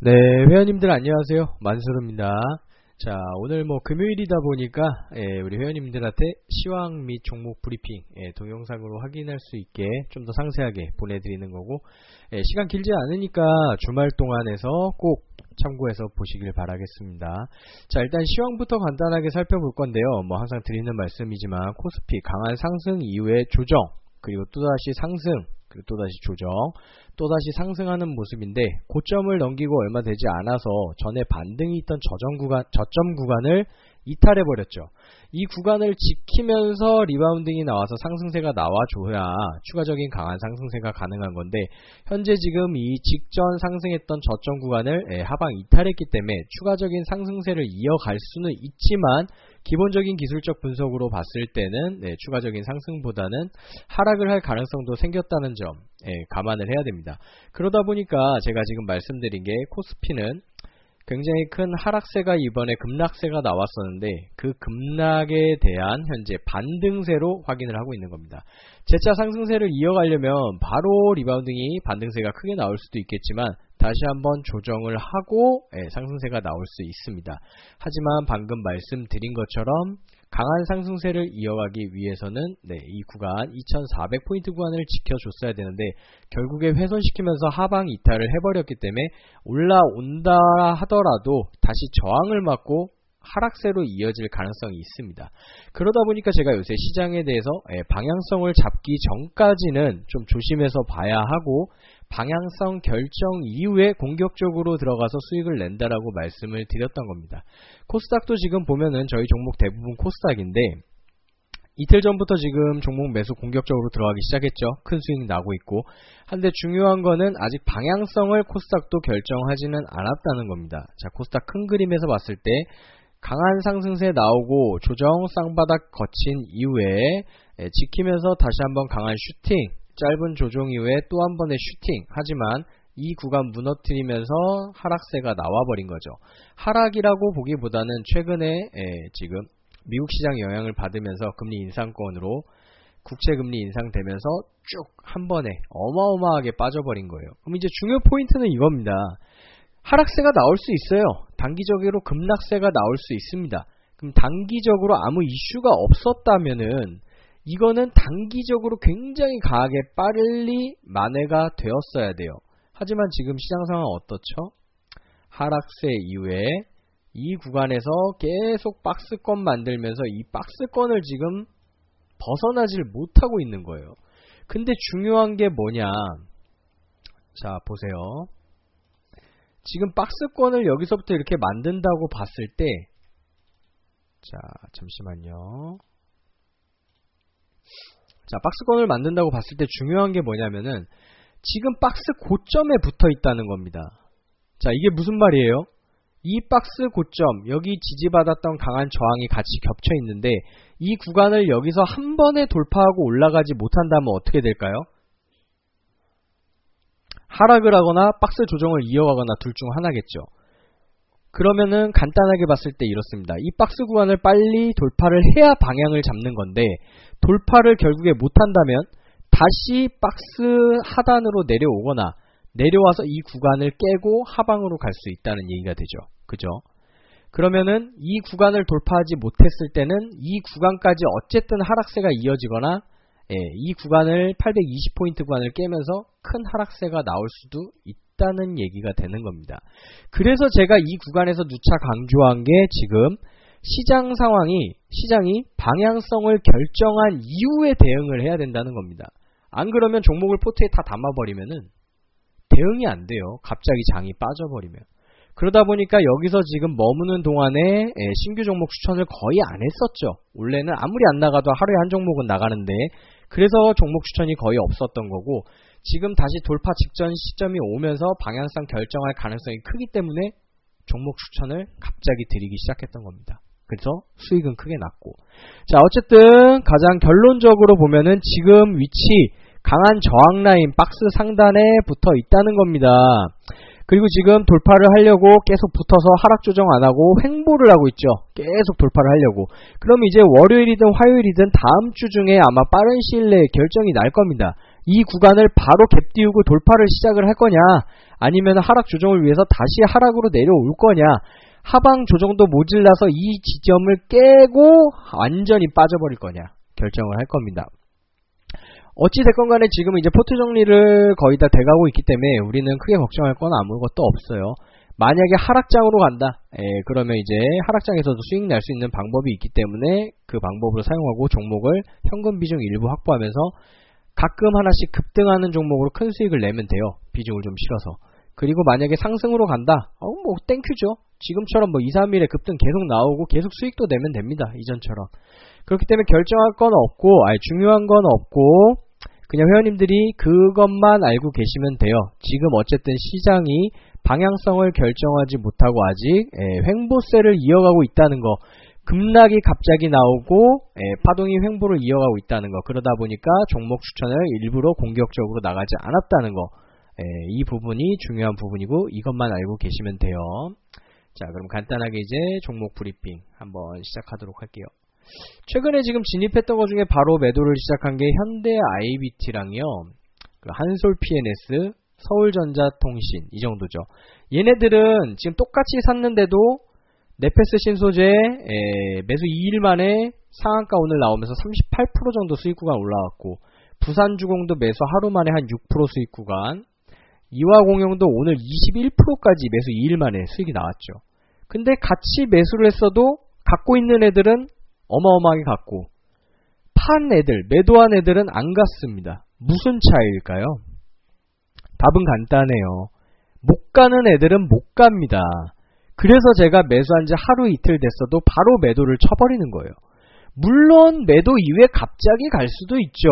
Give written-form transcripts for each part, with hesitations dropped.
네, 회원님들 안녕하세요. 만수르입니다. 자, 오늘 금요일이다 보니까 우리 회원님들한테 시황 및 종목 브리핑 동영상으로 확인할 수 있게 좀 더 상세하게 보내드리는 거고, 시간 길지 않으니까 주말 동안에서 꼭 참고해서 보시길 바라겠습니다. 자, 일단 시황부터 간단하게 살펴볼 건데요. 항상 드리는 말씀이지만 코스피 강한 상승 이후에 조정, 그리고 또다시 상승, 그리고 또다시 조정, 또다시 상승하는 모습인데, 고점을 넘기고 얼마 되지 않아서 전에 반등이 있던 저점 구간을 이탈해버렸죠. 이 구간을 지키면서 리바운딩이 나와서 상승세가 나와줘야 추가적인 강한 상승세가 가능한 건데, 현재 지금 이 직전 상승했던 저점 구간을 하방 이탈했기 때문에 추가적인 상승세를 이어갈 수는 있지만, 기본적인 기술적 분석으로 봤을 때는 추가적인 상승보다는 하락을 할 가능성도 생겼다는 점 감안을 해야 됩니다. 그러다 보니까 제가 지금 말씀드린 게, 코스피는 굉장히 큰 하락세가 이번에 급락세가 나왔었는데, 그 급락에 대한 현재 반등세로 확인을 하고 있는 겁니다. 재차 상승세를 이어가려면 바로 리바운딩이 반등세가 크게 나올 수도 있겠지만, 다시 한번 조정을 하고 상승세가 나올 수 있습니다. 하지만 방금 말씀드린 것처럼 강한 상승세를 이어가기 위해서는 이 구간 2400포인트 구간을 지켜줬어야 되는데, 결국에 훼손시키면서 하방 이탈을 해버렸기 때문에 올라온다 하더라도 다시 저항을 맞고 하락세로 이어질 가능성이 있습니다. 그러다 보니까 제가 요새 시장에 대해서 방향성을 잡기 전까지는 좀 조심해서 봐야 하고, 방향성 결정 이후에 공격적으로 들어가서 수익을 낸다라고 말씀을 드렸던 겁니다. 코스닥도 지금 보면은 저희 종목 대부분 코스닥인데, 이틀 전부터 지금 종목 매수 공격적으로 들어가기 시작했죠. 큰 수익 나고 있고. 한데 중요한 거는 아직 방향성을 코스닥도 결정하지는 않았다는 겁니다. 자, 코스닥 큰 그림에서 봤을 때 강한 상승세 나오고 조정 쌍바닥 거친 이후에 지키면서 다시 한번 강한 슈팅, 짧은 조정 이후에 또 한 번의 슈팅, 하지만 이 구간 무너뜨리면서 하락세가 나와버린 거죠. 하락이라고 보기보다는 최근에 지금 미국 시장 영향을 받으면서 금리 인상권으로 국채 금리 인상되면서 쭉 한 번에 어마어마하게 빠져버린 거예요. 그럼 이제 중요 포인트는 이겁니다. 하락세가 나올 수 있어요. 단기적으로 급락세가 나올 수 있습니다. 그럼 단기적으로 아무 이슈가 없었다면은 이거는 단기적으로 굉장히 강하게 빨리 만회가 되었어야 돼요. 하지만 지금 시장 상황 어떻죠? 하락세 이후에 이 구간에서 계속 박스권 만들면서 이 박스권을 지금 벗어나질 못하고 있는 거예요. 근데 중요한 게 뭐냐? 자, 보세요. 지금 박스권을 여기서부터 이렇게 만든다고 봤을 때, 자, 잠시만요. 자, 박스권을 만든다고 봤을 때 중요한 게 뭐냐면은 지금 박스 고점에 붙어 있다는 겁니다. 자, 이게 무슨 말이에요? 이 박스 고점, 여기 지지받았던 강한 저항이 같이 겹쳐 있는데, 이 구간을 여기서 한 번에 돌파하고 올라가지 못한다면 어떻게 될까요? 하락을 하거나 박스 조정을 이어가거나 둘 중 하나겠죠. 그러면은 간단하게 봤을 때 이렇습니다. 이 박스 구간을 빨리 돌파를 해야 방향을 잡는 건데, 돌파를 결국에 못한다면 다시 박스 하단으로 내려오거나 내려와서 이 구간을 깨고 하방으로 갈 수 있다는 얘기가 되죠. 그죠? 그러면은 이 구간을 돌파하지 못했을 때는 이 구간까지 어쨌든 하락세가 이어지거나 이 구간을 820포인트 구간을 깨면서 큰 하락세가 나올 수도 있다는 얘기가 되는 겁니다. 그래서 제가 이 구간에서 누차 강조한 게, 지금 시장 상황이, 시장이 방향성을 결정한 이후에 대응을 해야 된다는 겁니다. 안 그러면 종목을 포트에 다 담아버리면은 대응이 안 돼요. 갑자기 장이 빠져버리면. 그러다 보니까 여기서 지금 머무는 동안에 신규 종목 추천을 거의 안 했었죠. 원래는 아무리 안 나가도 하루에 한 종목은 나가는데, 그래서 종목 추천이 거의 없었던 거고, 지금 다시 돌파 직전 시점이 오면서 방향성 결정할 가능성이 크기 때문에 종목 추천을 갑자기 드리기 시작했던 겁니다. 그래서 수익은 크게 났고. 자, 어쨌든 가장 결론적으로 보면은 지금 위치, 강한 저항 라인 박스 상단에 붙어 있다는 겁니다. 그리고 지금 돌파를 하려고 계속 붙어서 하락 조정 안 하고 횡보를 하고 있죠. 계속 돌파를 하려고. 그럼 이제 월요일이든 화요일이든 다음 주 중에 아마 빠른 시일 내에 결정이 날 겁니다. 이 구간을 바로 갭 띄우고 돌파를 시작을 할 거냐, 아니면 하락 조정을 위해서 다시 하락으로 내려올 거냐, 하방 조정도 모질라서 이 지점을 깨고 완전히 빠져버릴 거냐 결정을 할 겁니다. 어찌됐건 간에 지금 이제 포트 정리를 거의 다 돼가고 있기 때문에 우리는 크게 걱정할 건 아무것도 없어요. 만약에 하락장으로 간다, 그러면 이제 하락장에서도 수익 날 수 있는 방법이 있기 때문에 그 방법으로 사용하고 종목을 현금 비중 일부 확보하면서 가끔 하나씩 급등하는 종목으로 큰 수익을 내면 돼요. 비중을 좀 실어서. 그리고 만약에 상승으로 간다, 뭐 땡큐죠. 지금처럼 뭐 2, 3일에 급등 계속 나오고 계속 수익도 내면 됩니다. 이전처럼. 그렇기 때문에 결정할 건 없고, 중요한 건 없고, 그냥 회원님들이 그것만 알고 계시면 돼요. 지금 어쨌든 시장이 방향성을 결정하지 못하고 아직 횡보세를 이어가고 있다는 거, 급락이 갑자기 나오고 파동이 횡보를 이어가고 있다는 거, 그러다 보니까 종목 추천을 일부러 공격적으로 나가지 않았다는 거, 이 부분이 중요한 부분이고 이것만 알고 계시면 돼요. 자, 그럼 간단하게 이제 종목 브리핑 한번 시작하도록 할게요. 최근에 지금 진입했던 것 중에 바로 매도를 시작한 게 현대 IBT랑요, 그 한솔 PNS, 서울전자통신 이 정도죠. 얘네들은 지금 똑같이 샀는데도 네페스 신소재 매수 2일 만에 상한가 오늘 나오면서 38% 정도 수익 구간 올라왔고, 부산주공도 매수 하루 만에 한 6% 수익 구간, 이화공영도 오늘 21%까지 매수 2일 만에 수익이 나왔죠. 근데 같이 매수를 했어도 갖고 있는 애들은 어마어마하게 갔고 판 애들, 매도한 애들은 안 갔습니다. 무슨 차이일까요? 답은 간단해요. 못 가는 애들은 못 갑니다. 그래서 제가 매수한 지 하루 이틀 됐어도 바로 매도를 쳐버리는 거예요. 물론 매도 이후에 갑자기 갈 수도 있죠.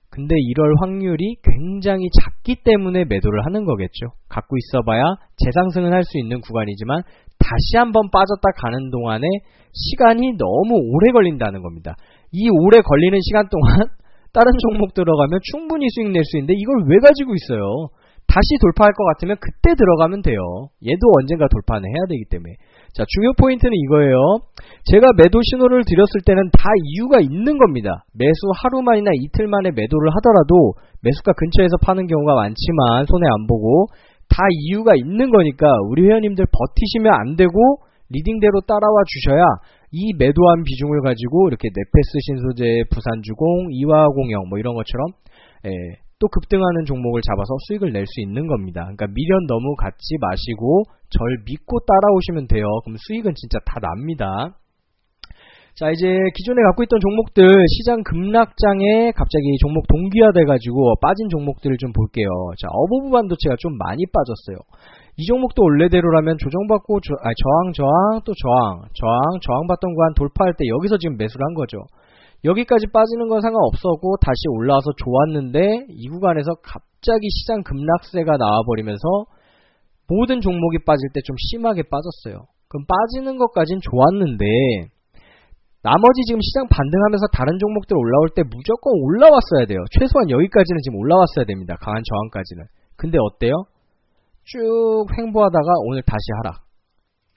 근데 이럴 확률이 굉장히 작기 때문에 매도를 하는 거겠죠. 갖고 있어봐야 재상승은 할 수 있는 구간이지만 다시 한번 빠졌다 가는 동안에 시간이 너무 오래 걸린다는 겁니다. 이 오래 걸리는 시간 동안 다른 종목 들어가면 충분히 수익 낼 수 있는데 이걸 왜 가지고 있어요? 다시 돌파할 것 같으면 그때 들어가면 돼요. 얘도 언젠가 돌파는 해야 되기 때문에. 자, 중요 포인트는 이거예요. 제가 매도 신호를 드렸을 때는 다 이유가 있는 겁니다. 매수 하루 만이나 이틀 만에 매도를 하더라도 매수가 근처에서 파는 경우가 많지만 손해 안 보고 다 이유가 있는 거니까 우리 회원님들 버티시면 안 되고 리딩대로 따라와 주셔야 이 매도한 비중을 가지고 이렇게 네페스 신소재, 부산주공, 이화공영 뭐 이런 것처럼 또 급등하는 종목을 잡아서 수익을 낼 수 있는 겁니다. 그러니까 미련 너무 갖지 마시고 절 믿고 따라오시면 돼요. 그럼 수익은 진짜 다 납니다. 자, 이제 기존에 갖고 있던 종목들 시장 급락장에 갑자기 종목 동기화돼가지고 빠진 종목들을 좀 볼게요. 자, 어버브 반도체가 좀 많이 빠졌어요. 이 종목도 원래대로라면 조정받고 저항 또 저항받던 구간 돌파할 때 여기서 지금 매수를 한 거죠. 여기까지 빠지는 건 상관없었고 다시 올라와서 좋았는데 이 구간에서 갑자기 시장 급락세가 나와버리면서 모든 종목이 빠질 때 좀 심하게 빠졌어요. 그럼 빠지는 것까진 좋았는데 나머지 지금 시장 반등하면서 다른 종목들 올라올 때 무조건 올라왔어야 돼요. 최소한 여기까지는 지금 올라왔어야 됩니다. 강한 저항까지는. 근데 어때요? 쭉 횡보하다가 오늘 다시 하락.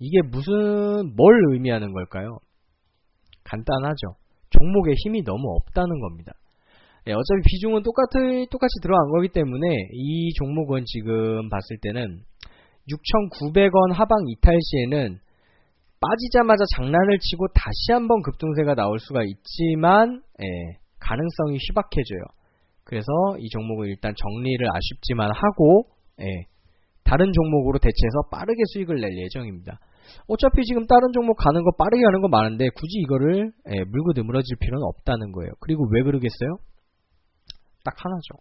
이게 뭘 의미하는 걸까요? 간단하죠. 종목에 힘이 너무 없다는 겁니다. 어차피 비중은 똑같이 들어간 거기 때문에 이 종목은 지금 봤을 때는 6,900원 하방 이탈 시에는 빠지자마자 장난을 치고 다시 한번 급등세가 나올 수가 있지만 가능성이 희박해져요. 그래서 이 종목은 일단 정리를 아쉽지만 하고 다른 종목으로 대체해서 빠르게 수익을 낼 예정입니다. 어차피 지금 다른 종목 가는 거 빠르게 가는 거 많은데 굳이 이거를 물고 늘어질 필요는 없다는 거예요. 그리고 왜 그러겠어요? 딱 하나죠.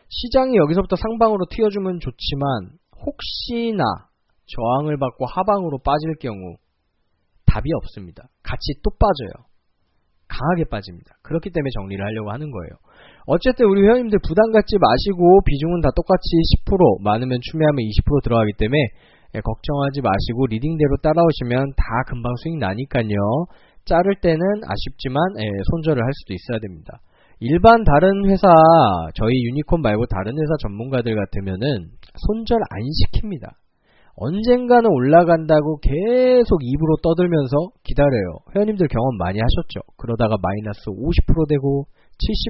시장이 여기서부터 상방으로 튀어주면 좋지만 혹시나 저항을 받고 하방으로 빠질 경우 답이 없습니다. 같이 또 빠져요. 강하게 빠집니다. 그렇기 때문에 정리를 하려고 하는 거예요. 어쨌든 우리 회원님들 부담 갖지 마시고 비중은 다 똑같이 10%, 많으면 추매하면 20% 들어가기 때문에 걱정하지 마시고 리딩대로 따라오시면 다 금방 수익 나니까요. 자를 때는 아쉽지만 손절을 할 수도 있어야 됩니다. 일반 다른 회사, 저희 유니콘 말고 다른 회사 전문가들 같으면은 손절 안 시킵니다. 언젠가는 올라간다고 계속 입으로 떠들면서 기다려요. 회원님들 경험 많이 하셨죠. 그러다가 마이너스 50% 되고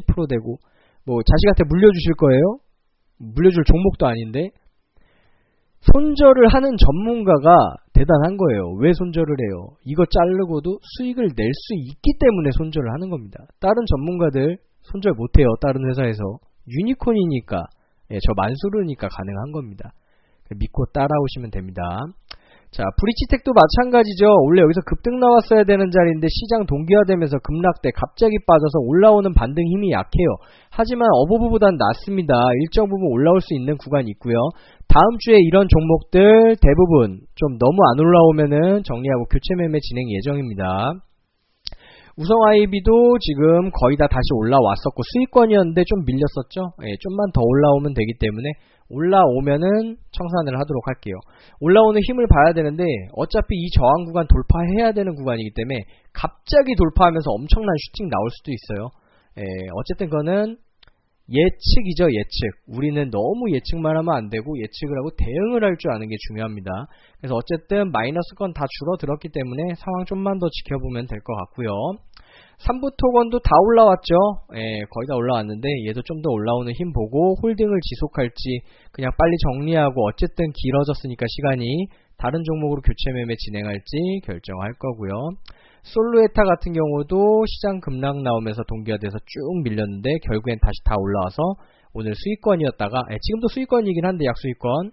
70% 되고 뭐 자식한테 물려주실 거예요? 물려줄 종목도 아닌데 손절을 하는 전문가가 대단한 거예요. 왜 손절을 해요? 이거 자르고도 수익을 낼 수 있기 때문에 손절을 하는 겁니다. 다른 전문가들 손절 못해요. 다른 회사에서. 유니콘이니까, 저 만수르니까 가능한 겁니다. 믿고 따라오시면 됩니다. 자, 브릿지텍도 마찬가지죠. 원래 여기서 급등 나왔어야 되는 자리인데 시장 동기화되면서 급락돼 갑자기 빠져서 올라오는 반등 힘이 약해요. 하지만 어버브보단 낫습니다. 일정 부분 올라올 수 있는 구간이 있고요. 다음 주에 이런 종목들 대부분 좀 너무 안 올라오면은 정리하고 교체 매매 진행 예정입니다. 우성 IB도 지금 거의 다 다시 올라왔었고 수익권이었는데 좀 밀렸었죠. 좀만 더 올라오면 되기 때문에 올라오면은 청산을 하도록 할게요. 올라오는 힘을 봐야 되는데 어차피 이 저항 구간 돌파해야 되는 구간이기 때문에 갑자기 돌파하면서 엄청난 슈팅 나올 수도 있어요. 어쨌든 그거는 예측이죠. 예측. 우리는 너무 예측만 하면 안 되고 예측을 하고 대응을 할 줄 아는 게 중요합니다. 그래서 어쨌든 마이너스권 다 줄어들었기 때문에 상황 좀만 더 지켜보면 될 것 같고요. 삼부토건도 다 올라왔죠. 거의 다 올라왔는데 얘도 좀 더 올라오는 힘 보고 홀딩을 지속할지 그냥 빨리 정리하고 어쨌든 길어졌으니까 시간이 다른 종목으로 교체 매매 진행할지 결정할 거고요. 솔루에타 같은 경우도 시장 급락 나오면서 동기화돼서 쭉 밀렸는데 결국엔 다시 다 올라와서 오늘 수익권이었다가 지금도 수익권이긴 한데 약수익권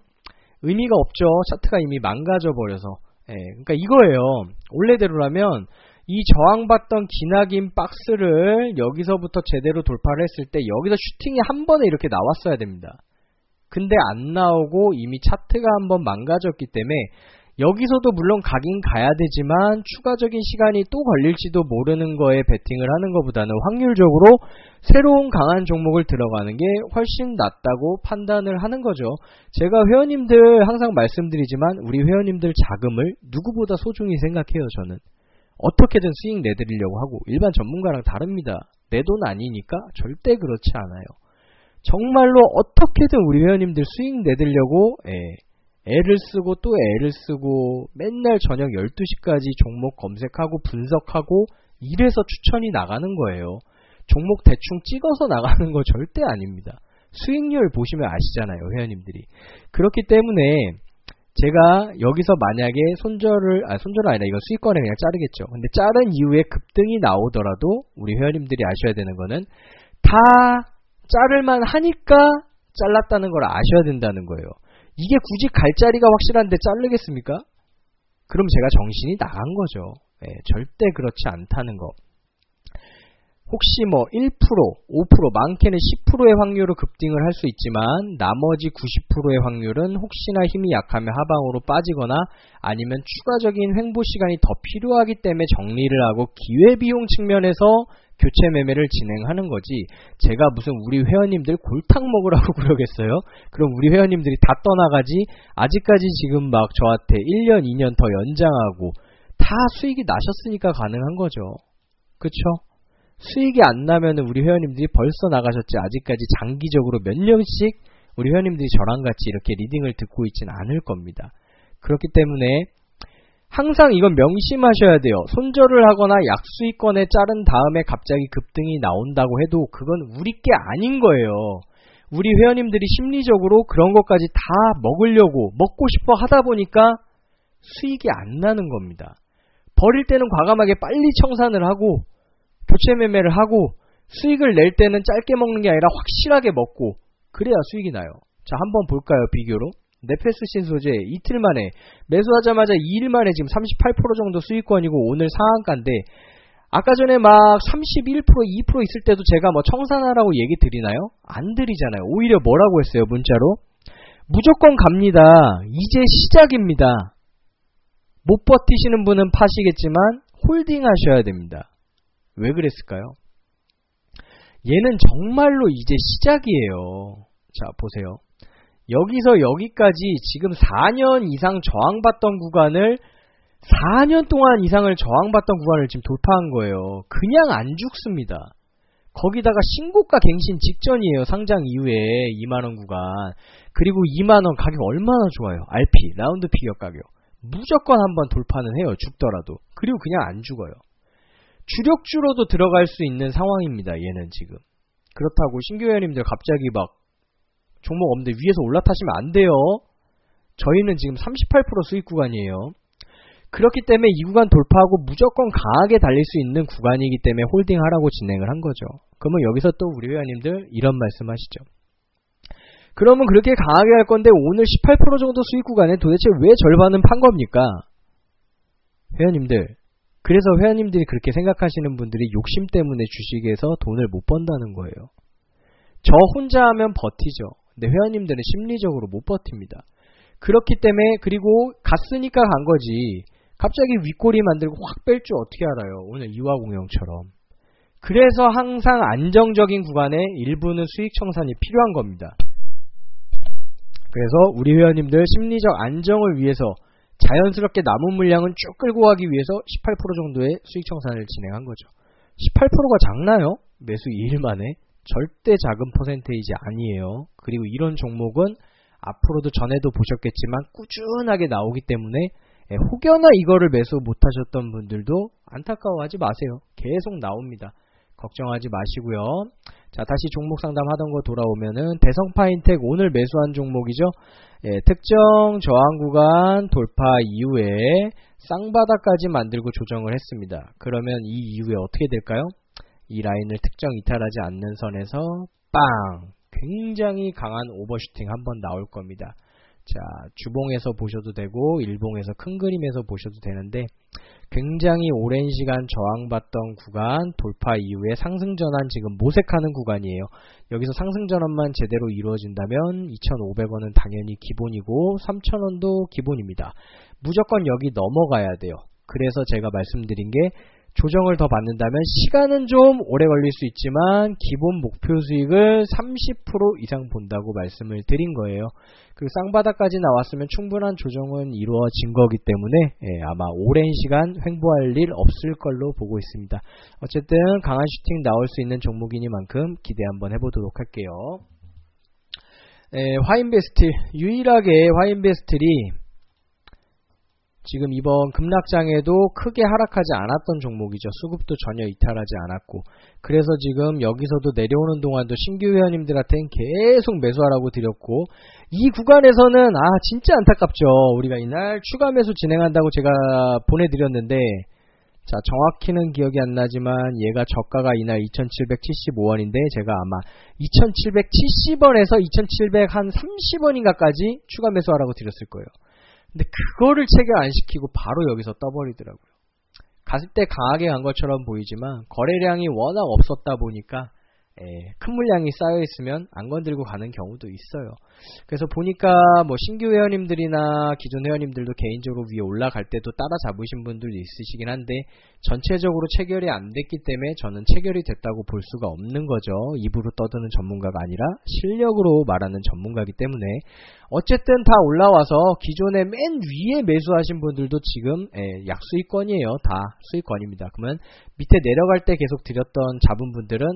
의미가 없죠. 차트가 이미 망가져 버려서 그러니까 이거예요. 원래대로라면 이 저항받던 기나긴 박스를 여기서부터 제대로 돌파를 했을 때 여기서 슈팅이 한 번에 이렇게 나왔어야 됩니다. 근데 안 나오고 이미 차트가 한번 망가졌기 때문에 여기서도 물론 가긴 가야 되지만 추가적인 시간이 또 걸릴지도 모르는 거에 베팅을 하는 것보다는 확률적으로 새로운 강한 종목을 들어가는 게 훨씬 낫다고 판단을 하는 거죠. 제가 회원님들 항상 말씀드리지만 우리 회원님들 자금을 누구보다 소중히 생각해요. 저는 어떻게든 수익 내드리려고 하고 일반 전문가랑 다릅니다. 내 돈 아니니까 절대 그렇지 않아요. 정말로 어떻게든 우리 회원님들 수익 내드리려고 애를 쓰고 또 애를 쓰고 맨날 저녁 12시까지 종목 검색하고 분석하고 이래서 추천이 나가는 거예요. 종목 대충 찍어서 나가는 거 절대 아닙니다. 수익률 보시면 아시잖아요. 회원님들이. 그렇기 때문에 제가 여기서 만약에 손절은 아니라 이건 수익권에 그냥 자르겠죠. 근데 자른 이후에 급등이 나오더라도 우리 회원님들이 아셔야 되는 거는 다 자를만 하니까 잘랐다는 걸 아셔야 된다는 거예요. 이게 굳이 갈 자리가 확실한데 자르겠습니까? 그럼 제가 정신이 나간 거죠. 절대 그렇지 않다는 거. 혹시 1%, 5%, 많게는 10%의 확률로 급등을 할 수 있지만 나머지 90%의 확률은 혹시나 힘이 약하면 하방으로 빠지거나 아니면 추가적인 횡보 시간이 더 필요하기 때문에 정리를 하고 기회비용 측면에서 교체 매매를 진행하는 거지 제가 무슨 우리 회원님들 골탕 먹으라고 그러겠어요? 그럼 우리 회원님들이 다 떠나가지 아직까지 지금 막 저한테 1년, 2년 더 연장하고 다 수익이 나셨으니까 가능한 거죠. 그쵸? 수익이 안 나면 우리 회원님들이 벌써 나가셨지 아직까지 장기적으로 몇 년씩 우리 회원님들이 저랑 같이 이렇게 리딩을 듣고 있지는 않을 겁니다. 그렇기 때문에 항상 이건 명심하셔야 돼요. 손절을 하거나 약수익권에 자른 다음에 갑자기 급등이 나온다고 해도 그건 우리 게 아닌 거예요. 우리 회원님들이 심리적으로 그런 것까지 다 먹고 싶어 하다 보니까 수익이 안 나는 겁니다. 버릴 때는 과감하게 빨리 청산을 하고 교체 매매를 하고 수익을 낼 때는 짧게 먹는 게 아니라 확실하게 먹고 그래야 수익이 나요. 자, 한번 볼까요? 비교로. 네페스 신소재 이틀 만에 매수하자마자 2일 만에 지금 38% 정도 수익권이고 오늘 상한가인데 아까 전에 막 31%, 2% 있을 때도 제가 청산하라고 얘기 드리나요? 안 드리잖아요. 오히려 뭐라고 했어요? 문자로. 무조건 갑니다. 이제 시작입니다. 못 버티시는 분은 파시겠지만 홀딩 하셔야 됩니다. 왜 그랬을까요? 얘는 정말로 이제 시작이에요. 자, 보세요. 여기서 여기까지 지금 4년 이상 저항받던 구간을 4년 동안 이상을 저항받던 구간을 지금 돌파한 거예요. 그냥 안 죽습니다. 거기다가 신고가 갱신 직전이에요. 상장 이후에 2만원 구간. 그리고 2만원 가격 얼마나 좋아요. RP, 라운드 피겨 가격. 무조건 한번 돌파는 해요. 죽더라도. 그리고 그냥 안 죽어요. 주력주로도 들어갈 수 있는 상황입니다. 얘는 지금. 그렇다고 신규 회원님들 갑자기 막 종목 없는데 위에서 올라타시면 안 돼요. 저희는 지금 38% 수익 구간이에요. 그렇기 때문에 이 구간 돌파하고 무조건 강하게 달릴 수 있는 구간이기 때문에 홀딩하라고 진행을 한 거죠. 그러면 여기서 또 우리 회원님들 이런 말씀 하시죠. 그러면 그렇게 강하게 할 건데 오늘 18% 정도 수익 구간에 도대체 왜 절반은 판 겁니까? 회원님들, 그래서 회원님들이 그렇게 생각하시는 분들이 욕심 때문에 주식에서 돈을 못 번다는 거예요. 저 혼자 하면 버티죠. 근데 회원님들은 심리적으로 못 버팁니다. 그렇기 때문에 그리고 갔으니까 간 거지. 갑자기 윗꼬리 만들고 확 뺄 줄 어떻게 알아요? 오늘 이화공영처럼. 그래서 항상 안정적인 구간에 일부는 수익 청산이 필요한 겁니다. 그래서 우리 회원님들 심리적 안정을 위해서 자연스럽게 남은 물량은 쭉 끌고 가기 위해서 18% 정도의 수익 청산을 진행한 거죠. 18%가 작나요? 매수 2일 만에? 절대 작은 퍼센테이지 아니에요. 그리고 이런 종목은 앞으로도 전에도 보셨겠지만 꾸준하게 나오기 때문에 혹여나 이거를 매수 못하셨던 분들도 안타까워하지 마세요. 계속 나옵니다. 걱정하지 마시고요. 자, 다시 종목 상담하던 거 돌아오면은 대성파인텍 오늘 매수한 종목이죠. 특정 저항 구간 돌파 이후에 쌍바닥까지 만들고 조정을 했습니다. 그러면 이 이후에 어떻게 될까요? 이 라인을 특정 이탈하지 않는 선에서 빵! 굉장히 강한 오버슈팅 한번 나올 겁니다. 자, 주봉에서 보셔도 되고 일봉에서 큰 그림에서 보셔도 되는데 굉장히 오랜 시간 저항받던 구간 돌파 이후에 상승전환 지금 모색하는 구간이에요. 여기서 상승전환만 제대로 이루어진다면 2,500원은 당연히 기본이고 3,000원도 기본입니다. 무조건 여기 넘어가야 돼요. 그래서 제가 말씀드린 게 조정을 더 받는다면 시간은 좀 오래 걸릴 수 있지만 기본 목표 수익을 30% 이상 본다고 말씀을 드린 거예요. 그리고 쌍바닥까지 나왔으면 충분한 조정은 이루어진 거기 때문에 아마 오랜 시간 횡보할 일 없을 걸로 보고 있습니다. 어쨌든 강한 슈팅 나올 수 있는 종목이니만큼 기대 한번 해보도록 할게요. 화인베스틸, 유일하게 화인베스틸이 지금 이번 급락장에도 크게 하락하지 않았던 종목이죠. 수급도 전혀 이탈하지 않았고. 그래서 지금 여기서도 내려오는 동안도 신규 회원님들한테는 계속 매수하라고 드렸고, 이 구간에서는 진짜 안타깝죠. 우리가 이날 추가 매수 진행한다고 제가 보내드렸는데, 자, 정확히는 기억이 안 나지만 얘가 저가가 이날 2,775원인데 제가 아마 2,770원에서 2,730원인가까지 추가 매수하라고 드렸을 거예요. 근데 그거를 체결 안 시키고 바로 여기서 떠버리더라고요. 갔을 때 강하게 간 것처럼 보이지만 거래량이 워낙 없었다 보니까 큰 물량이 쌓여 있으면 안 건들고 가는 경우도 있어요. 그래서 보니까 뭐 신규 회원님들이나 기존 회원님들도 개인적으로 위에 올라갈 때도 따라잡으신 분들도 있으시긴 한데 전체적으로 체결이 안 됐기 때문에 저는 체결이 됐다고 볼 수가 없는 거죠. 입으로 떠드는 전문가가 아니라 실력으로 말하는 전문가이기 때문에 어쨌든 다 올라와서 기존에 맨 위에 매수하신 분들도 지금 약수익권이에요. 다 수익권입니다. 그러면 밑에 내려갈 때 계속 드렸던 잡은 분들은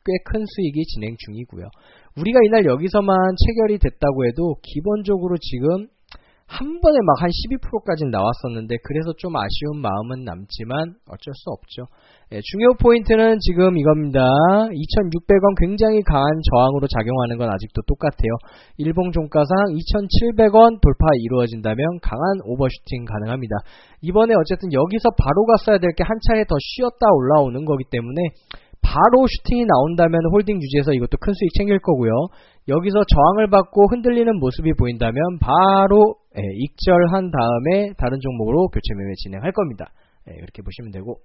꽤 큰 수익이 진행 중이고요. 우리가 이날 여기서만 체결이 됐다고 해도 기본적으로 지금 한 번에 막 한 12%까지는 나왔었는데 그래서 좀 아쉬운 마음은 남지만 어쩔 수 없죠. 중요 포인트는 지금 이겁니다. 2,600원 굉장히 강한 저항으로 작용하는 건 아직도 똑같아요. 일봉 종가상 2,700원 돌파 이루어진다면 강한 오버슈팅 가능합니다. 이번에 어쨌든 여기서 바로 갔어야 될 게 한 차례 더 쉬었다 올라오는 거기 때문에 바로 슈팅이 나온다면 홀딩 유지해서 이것도 큰 수익 챙길 거고요. 여기서 저항을 받고 흔들리는 모습이 보인다면 바로 익절한 다음에 다른 종목으로 교체 매매 진행할 겁니다. 이렇게 보시면 되고,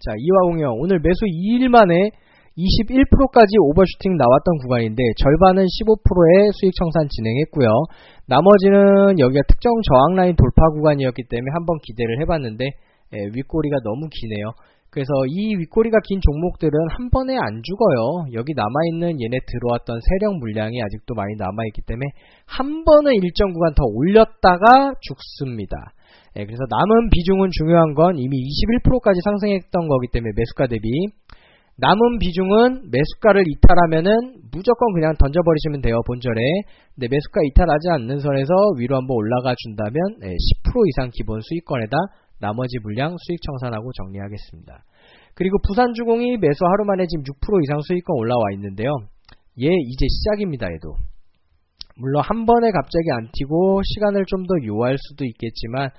자, 이화공영 오늘 매수 2일 만에 21%까지 오버슈팅 나왔던 구간인데 절반은 15%의 수익 청산 진행했고요. 나머지는 여기가 특정 저항 라인 돌파 구간이었기 때문에 한번 기대를 해봤는데 윗꼬리가 너무 기네요. 그래서 이 윗꼬리가 긴 종목들은 한 번에 안 죽어요. 여기 남아있는 얘네 들어왔던 세력 물량이 아직도 많이 남아있기 때문에 한 번은 일정 구간 더 올렸다가 죽습니다. 그래서 남은 비중은 중요한 건 이미 21%까지 상승했던 거기 때문에 매수가 대비 남은 비중은 매수가를 이탈하면은 무조건 그냥 던져버리시면 돼요. 본절에. 근데 매수가 이탈하지 않는 선에서 위로 한번 올라가 준다면 10% 이상 기본 수익권에다 나머지 물량 수익 청산하고 정리하겠습니다. 그리고 부산주공이 매수 하루 만에 지금 6% 이상 수익권 올라와 있는데요. 얘 이제 시작입니다. 얘도. 물론 한 번에 갑자기 안 튀고 시간을 좀 더 요할 수도 있겠지만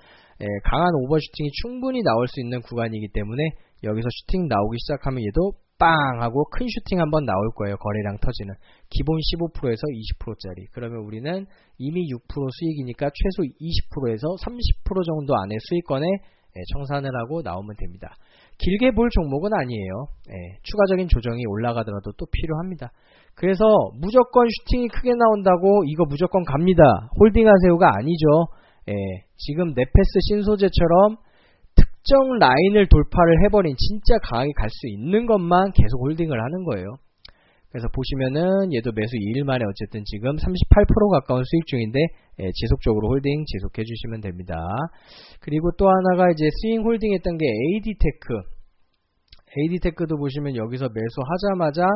강한 오버슈팅이 충분히 나올 수 있는 구간이기 때문에 여기서 슈팅 나오기 시작하면 얘도 빵 하고 큰 슈팅 한번 나올 거예요. 거래량 터지는 기본 15%에서 20%짜리. 그러면 우리는 이미 6% 수익이니까 최소 20%에서 30% 정도 안에 수익권에 청산을 하고 나오면 됩니다. 길게 볼 종목은 아니에요. 추가적인 조정이 올라가더라도 또 필요합니다. 그래서 무조건 슈팅이 크게 나온다고 이거 무조건 갑니다. 홀딩하세요가 아니죠. 지금 네페스 신소재처럼 특정 라인을 돌파를 해버린 진짜 강하게 갈 수 있는 것만 계속 홀딩을 하는 거예요. 그래서 보시면은 얘도 매수 2일 만에 어쨌든 지금 38% 가까운 수익 중인데 지속적으로 홀딩 지속해 주시면 됩니다. 그리고 또 하나가 이제 스윙 홀딩 했던 게 AD테크. AD테크도 보시면 여기서 매수하자마자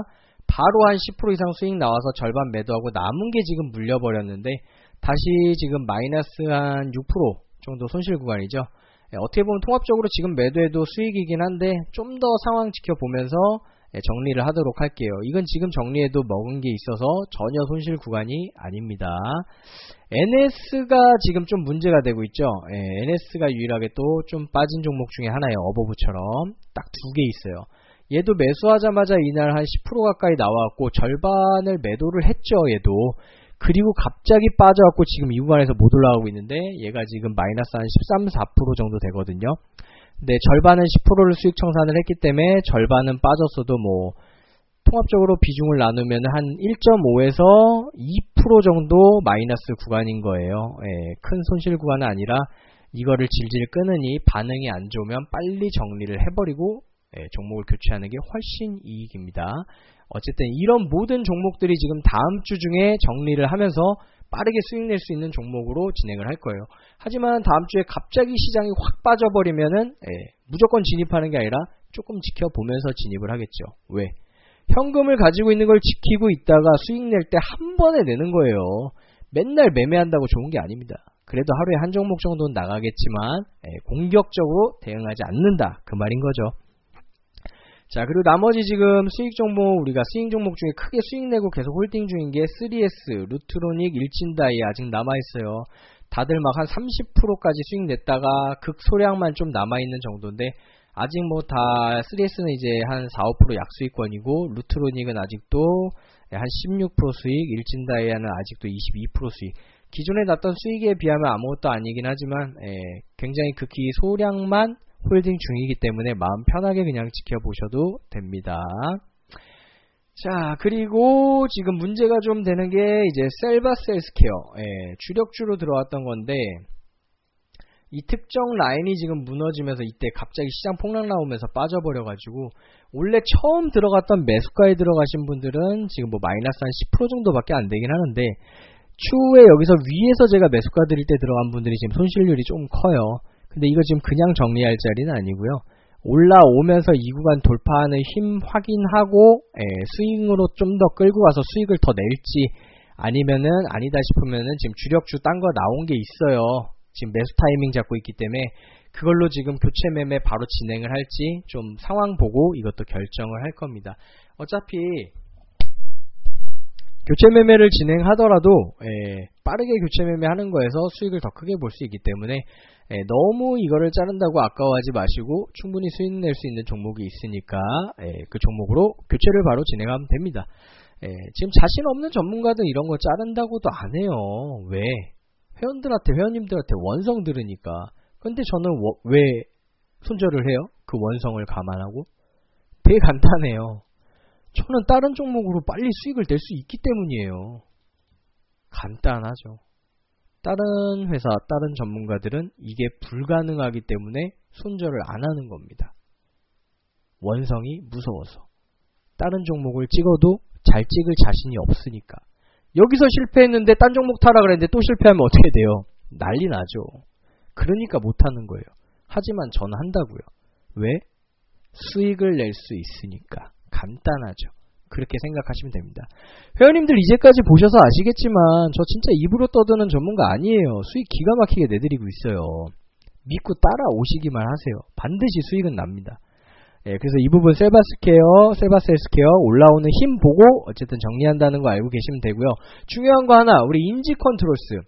바로 한 10% 이상 수익 나와서 절반 매도하고 남은 게 지금 물려버렸는데 다시 지금 마이너스 한 6% 정도 손실 구간이죠. 어떻게 보면 통합적으로 지금 매도해도 수익이긴 한데 좀 더 상황 지켜보면서 정리를 하도록 할게요. 이건 지금 정리해도 먹은 게 있어서 전혀 손실 구간이 아닙니다. NS가 지금 좀 문제가 되고 있죠. NS가 유일하게 또 좀 빠진 종목 중에 하나예요. 어버브처럼 딱 두 개 있어요. 얘도 매수하자마자 이날 한 10% 가까이 나왔고 절반을 매도를 했죠. 얘도. 그리고 갑자기 빠져갖고 지금 이 구간에서 못 올라가고 있는데 얘가 지금 마이너스 한 13, 4% 정도 되거든요. 근데 절반은 10%를 수익 청산을 했기 때문에 절반은 빠졌어도 뭐 통합적으로 비중을 나누면 한 1.5에서 2% 정도 마이너스 구간인 거예요. 큰 손실 구간은 아니라 이거를 질질 끄느니 반응이 안 좋으면 빨리 정리를 해버리고 종목을 교체하는 게 훨씬 이익입니다. 어쨌든 이런 모든 종목들이 지금 다음 주 중에 정리를 하면서 빠르게 수익 낼 수 있는 종목으로 진행을 할 거예요. 하지만 다음 주에 갑자기 시장이 확 빠져버리면은 무조건 진입하는 게 아니라 조금 지켜보면서 진입을 하겠죠. 왜? 현금을 가지고 있는 걸 지키고 있다가 수익 낼 때 한 번에 내는 거예요. 맨날 매매한다고 좋은 게 아닙니다. 그래도 하루에 한 종목 정도는 나가겠지만 공격적으로 대응하지 않는다. 그 말인 거죠. 자, 그리고 나머지 지금 수익 종목, 우리가 스윙 종목 중에 크게 수익 내고 계속 홀딩 중인 게 3S, 루트로닉, 일진다이 아직 남아있어요. 다들 막 한 30%까지 수익 냈다가 극소량만 좀 남아있는 정도인데 아직 뭐 다 3S는 이제 한 4, 5% 약수익권이고 루트로닉은 아직도 한 16% 수익, 일진다이아는 아직도 22% 수익. 기존에 났던 수익에 비하면 아무것도 아니긴 하지만 굉장히 극히 소량만 홀딩 중이기 때문에 마음 편하게 그냥 지켜보셔도 됩니다. 자, 그리고 지금 문제가 좀 되는 게 이제 셀바스 헬스케어 주력주로 들어왔던 건데 이 특정 라인이 지금 무너지면서 이때 갑자기 시장 폭락 나오면서 빠져버려가지고 원래 처음 들어갔던 매수가에 들어가신 분들은 지금 뭐 마이너스 한 10% 정도밖에 안 되긴 하는데 추후에 여기서 위에서 제가 매수가 드릴 때 들어간 분들이 지금 손실률이 좀 커요. 근데 이거 지금 그냥 정리할 자리는 아니고요. 올라오면서 이 구간 돌파하는 힘 확인하고 스윙으로 좀 더 끌고 가서 수익을 더 낼지 아니면은 아니다 싶으면은 지금 주력주 딴 거 나온 게 있어요. 지금 매수 타이밍 잡고 있기 때문에 그걸로 지금 교체 매매 바로 진행을 할지 좀 상황 보고 이것도 결정을 할 겁니다. 어차피 교체 매매를 진행하더라도 빠르게 교체 매매하는 거에서 수익을 더 크게 볼 수 있기 때문에 너무 이거를 자른다고 아까워하지 마시고 충분히 수익 낼 수 있는 종목이 있으니까 그 종목으로 교체를 바로 진행하면 됩니다. 지금 자신 없는 전문가들 이런 거 자른다고도 안 해요. 왜? 회원님들한테 원성 들으니까. 근데 저는 왜 손절을 해요? 그 원성을 감안하고? 되게 간단해요. 저는 다른 종목으로 빨리 수익을 낼 수 있기 때문이에요. 간단하죠. 다른 회사, 다른 전문가들은 이게 불가능하기 때문에 손절을 안 하는 겁니다. 원성이 무서워서. 다른 종목을 찍어도 잘 찍을 자신이 없으니까. 여기서 실패했는데 딴 종목 타라 그랬는데 또 실패하면 어떻게 돼요? 난리 나죠. 그러니까 못하는 거예요. 하지만 저는 한다고요. 왜? 수익을 낼 수 있으니까. 간단하죠. 그렇게 생각하시면 됩니다. 회원님들 이제까지 보셔서 아시겠지만 저 진짜 입으로 떠드는 전문가 아니에요. 수익 기가 막히게 내드리고 있어요. 믿고 따라오시기만 하세요. 반드시 수익은 납니다. 그래서 이 부분 셀바스 헬스케어 올라오는 힘 보고 어쨌든 정리한다는 거 알고 계시면 되고요. 중요한 거 하나, 우리 인지 컨트롤스.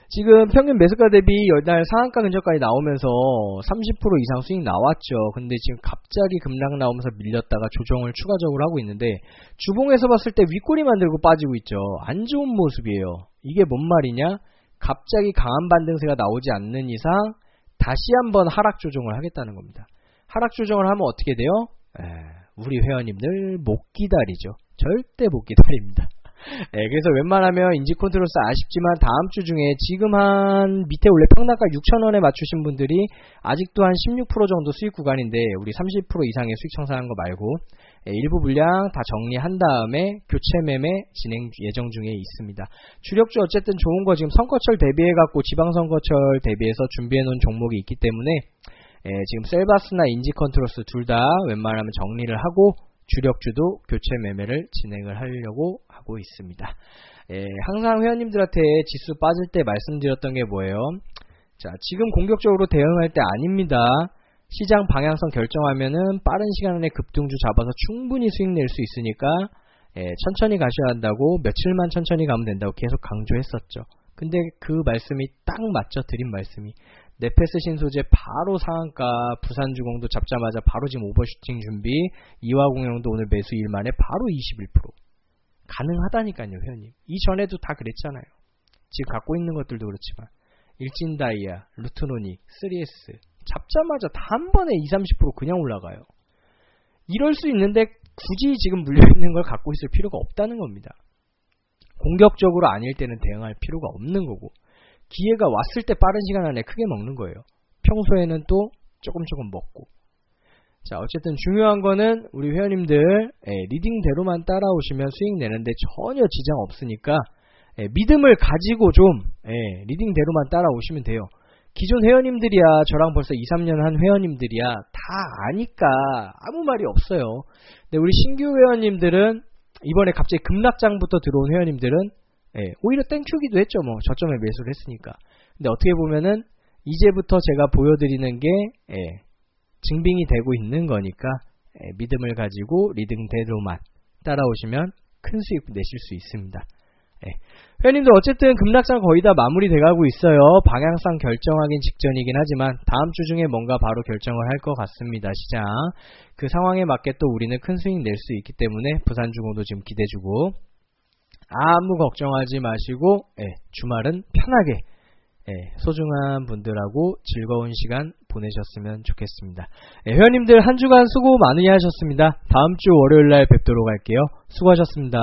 지금 평균 매수가 대비 연날 상한가 근처까지 나오면서 30% 이상 수익 나왔죠. 근데 지금 갑자기 급락 나오면서 밀렸다가 조정을 추가적으로 하고 있는데 주봉에서 봤을 때 윗꼬리 만들고 빠지고 있죠. 안 좋은 모습이에요. 이게 뭔 말이냐? 갑자기 강한 반등세가 나오지 않는 이상 다시 한번 하락 조정을 하겠다는 겁니다. 하락 조정을 하면 어떻게 돼요? 우리 회원님들 못 기다리죠. 절대 못 기다립니다. 그래서 웬만하면 인지 컨트롤스 아쉽지만 다음 주 중에 지금 한 밑에 원래 평단가 6,000원에 맞추신 분들이 아직도 한 16% 정도 수익 구간인데 우리 30% 이상의 수익 청산한 거 말고 일부 물량 다 정리한 다음에 교체 매매 진행 예정 중에 있습니다. 주력주 어쨌든 좋은 거 지금 선거철 대비해 갖고 지방선거철 대비해서 준비해 놓은 종목이 있기 때문에 지금 셀바스나 인지 컨트롤스 둘 다 웬만하면 정리를 하고 주력주도 교체 매매를 진행을 하려고 하고 있습니다. 항상 회원님들한테 지수 빠질 때 말씀드렸던 게 뭐예요? 자, 지금 공격적으로 대응할 때 아닙니다. 시장 방향성 결정하면은 빠른 시간 안에 급등주 잡아서 충분히 수익 낼 수 있으니까 천천히 가셔야 한다고 며칠만 천천히 가면 된다고 계속 강조했었죠. 근데 그 말씀이 딱 맞죠. 드린 말씀이. 네페스 신소재 바로 상한가, 부산주공도 잡자마자 바로 지금 오버슈팅 준비, 이화공영도 오늘 매수 일 만에 바로 21%. 가능하다니까요, 회원님. 이전에도 다 그랬잖아요. 지금 갖고 있는 것들도 그렇지만 일진다이아, 루트노닉, 3S 잡자마자 다 한 번에 20-30% 그냥 올라가요. 이럴 수 있는데 굳이 지금 물려있는 걸 갖고 있을 필요가 없다는 겁니다. 공격적으로 아닐 때는 대응할 필요가 없는 거고 기회가 왔을 때 빠른 시간 안에 크게 먹는 거예요. 평소에는 또 조금 먹고. 자, 어쨌든 중요한 거는 우리 회원님들 리딩대로만 따라오시면 수익 내는데 전혀 지장 없으니까 믿음을 가지고 좀 리딩대로만 따라오시면 돼요. 기존 회원님들이야 저랑 벌써 2-3년 한 회원님들이야 다 아니까 아무 말이 없어요. 근데 우리 신규 회원님들은 이번에 갑자기 급락장부터 들어온 회원님들은 오히려 땡큐기도 했죠. 뭐 저점에 매수를 했으니까. 근데 어떻게 보면은 이제부터 제가 보여드리는 게 증빙이 되고 있는 거니까 믿음을 가지고 리딩대로만 따라오시면 큰 수익 내실 수 있습니다. 회원님들 어쨌든 급락장 거의 다 마무리 돼가고 있어요. 방향성 결정하긴 직전이긴 하지만 다음 주 중에 뭔가 바로 결정을 할 것 같습니다. 시장 그 상황에 맞게 또 우리는 큰 수익 낼 수 있기 때문에 부산중공도 지금 기대주고 아무 걱정하지 마시고 주말은 편하게 소중한 분들하고 즐거운 시간 보내셨으면 좋겠습니다. 회원님들 한 주간 수고 많이 하셨습니다. 다음 주 월요일날 뵙도록 할게요. 수고하셨습니다.